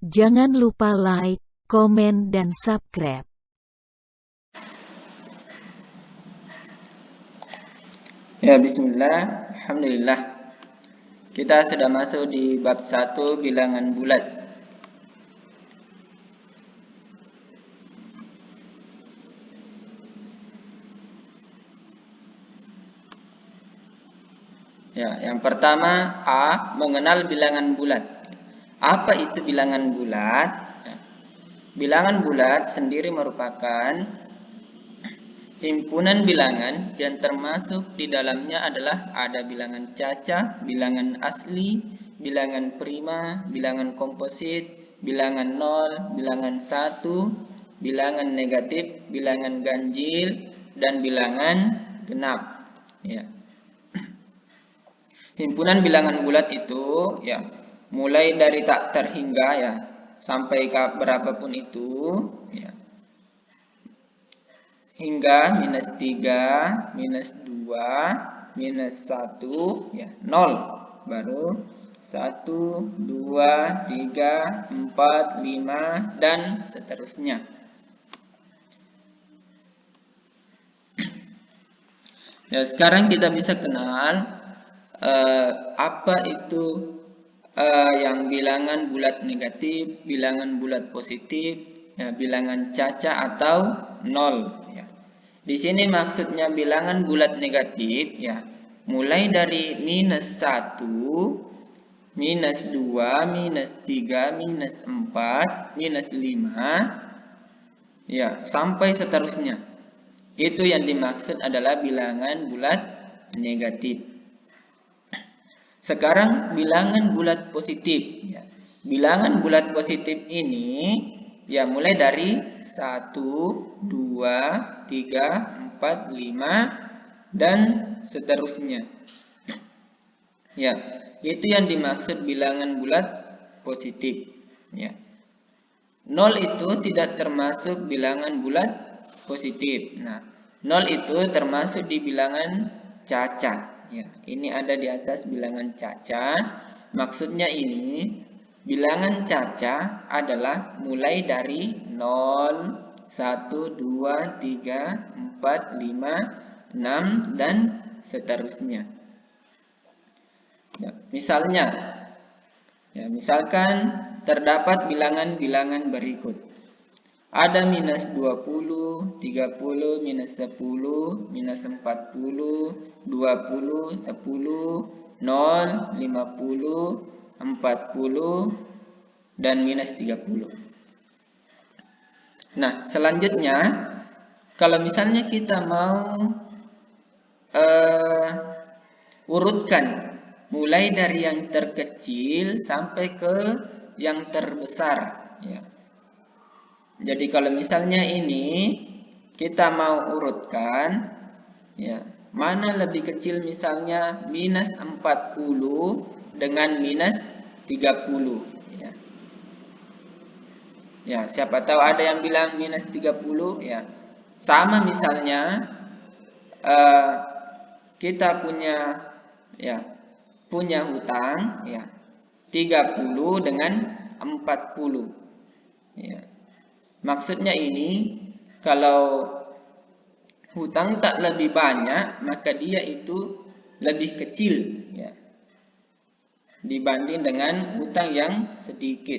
Jangan lupa like, komen dan subscribe. Ya, bismillah, alhamdulillah. Kita sudah masuk di bab 1 bilangan bulat. Ya, yang pertama A, mengenal bilangan bulat. Apa itu bilangan bulat? Ya, bilangan bulat sendiri merupakan himpunan bilangan yang termasuk di dalamnya adalah ada bilangan cacah, bilangan asli, bilangan prima, bilangan komposit, bilangan nol, bilangan satu, bilangan negatif, bilangan ganjil, dan bilangan genap. Ya. Himpunan bilangan bulat itu ya mulai dari tak terhingga ya sampai ke berapapun itu ya. Hingga -3, -2, -1 ya 0 baru 1, 2, 3, 4, 5 dan seterusnya. Ya, sekarang kita bisa kenal apa itu yang bilangan bulat negatif, bilangan bulat positif, ya, bilangan cacah atau nol. Ya. Di sini maksudnya bilangan bulat negatif, ya, mulai dari -1, -2, -3, -4, -5, ya, sampai seterusnya. Itu yang dimaksud adalah bilangan bulat negatif. Sekarang bilangan bulat positif. Ya. Bilangan bulat positif ini ya mulai dari 1, 2, 3, 4, 5 dan seterusnya. Ya, itu yang dimaksud bilangan bulat positif. Ya. 0 itu tidak termasuk bilangan bulat positif. Nah, 0 itu termasuk di bilangan cacah. Ya, ini ada di atas bilangan cacah. Maksudnya ini, bilangan cacah adalah mulai dari 0, 1, 2, 3, 4, 5, 6, dan seterusnya. Ya, misalkan terdapat bilangan-bilangan berikut. Ada -20, 30, -10, -40, 20, 10, 0, 50, 40, dan -30. Nah, selanjutnya, kalau misalnya kita mau urutkan mulai dari yang terkecil sampai ke yang terbesar. Ya. Jadi kalau misalnya ini kita mau urutkan, ya, mana lebih kecil misalnya -40 dengan -30. Ya. Ya, siapa tahu ada yang bilang -30, ya. Sama misalnya kita punya hutang ya 30 dengan 40. Ya. Maksudnya ini, kalau hutang tak lebih banyak, maka dia itu lebih kecil ya, dibanding dengan hutang yang sedikit.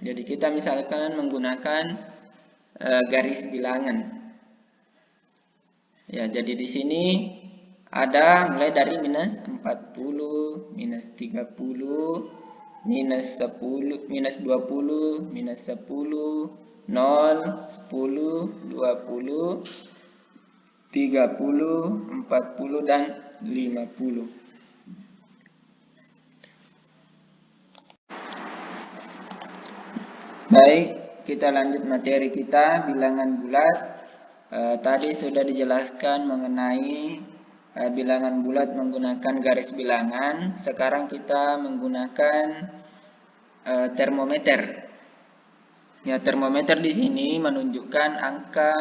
Jadi kita misalkan menggunakan garis bilangan. Ya, jadi di sini ada mulai dari -40, -30, -10, -20, -10, 0, 10, 20, 30, 40, dan 50. Baik, kita lanjut materi kita, bilangan bulat. Tadi sudah dijelaskan mengenai bilangan bulat menggunakan garis bilangan. Sekarang kita menggunakan termometer. Ya, termometer di sini menunjukkan angka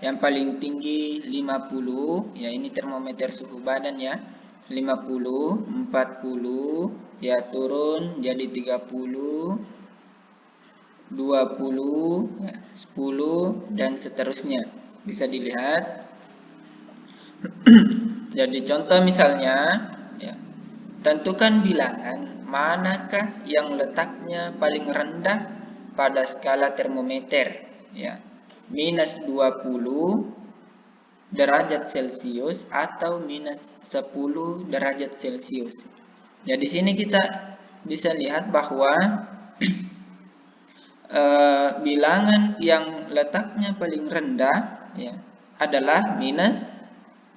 yang paling tinggi 50. Ya, ini termometer suhu badan ya. 50, 40, ya turun jadi 30, 20, ya, 10, dan seterusnya. Bisa dilihat. Jadi contoh misalnya, ya, tentukan bilangan manakah yang letaknya paling rendah pada skala termometer, ya. Minus 20 derajat Celcius atau minus 10 derajat Celcius. Ya, di sini kita bisa lihat bahwa bilangan yang letaknya paling rendah, ya, adalah minus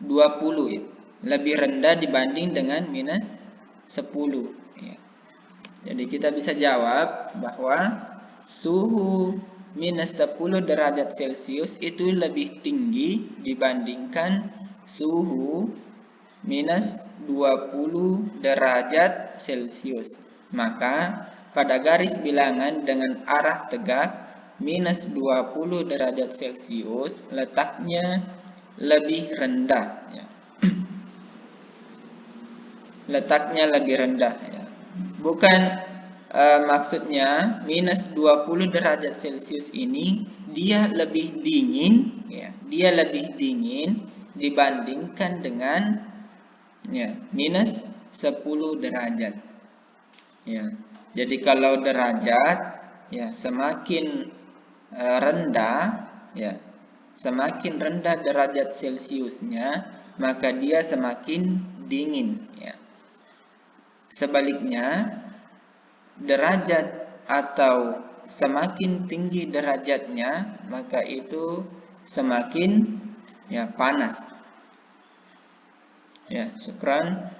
20, ya. Lebih rendah dibanding dengan minus 10, ya. Jadi kita bisa jawab bahwa suhu minus 10 derajat Celcius itu lebih tinggi dibandingkan suhu minus 20 derajat Celcius. Maka pada garis bilangan dengan arah tegak minus 20 derajat Celcius letaknya lebih rendah, ya. Letaknya lebih rendah, ya. Bukan maksudnya minus 20 derajat Celcius ini dia lebih dingin, ya. Dia lebih dingin dibandingkan dengan, ya, minus 10 derajat. Ya. Jadi kalau derajat, ya, semakin rendah, ya, semakin rendah derajat Celciusnya, maka dia semakin dingin, ya. Sebaliknya, derajat atau semakin tinggi derajatnya, maka itu semakin, ya, panas. Ya, syukran.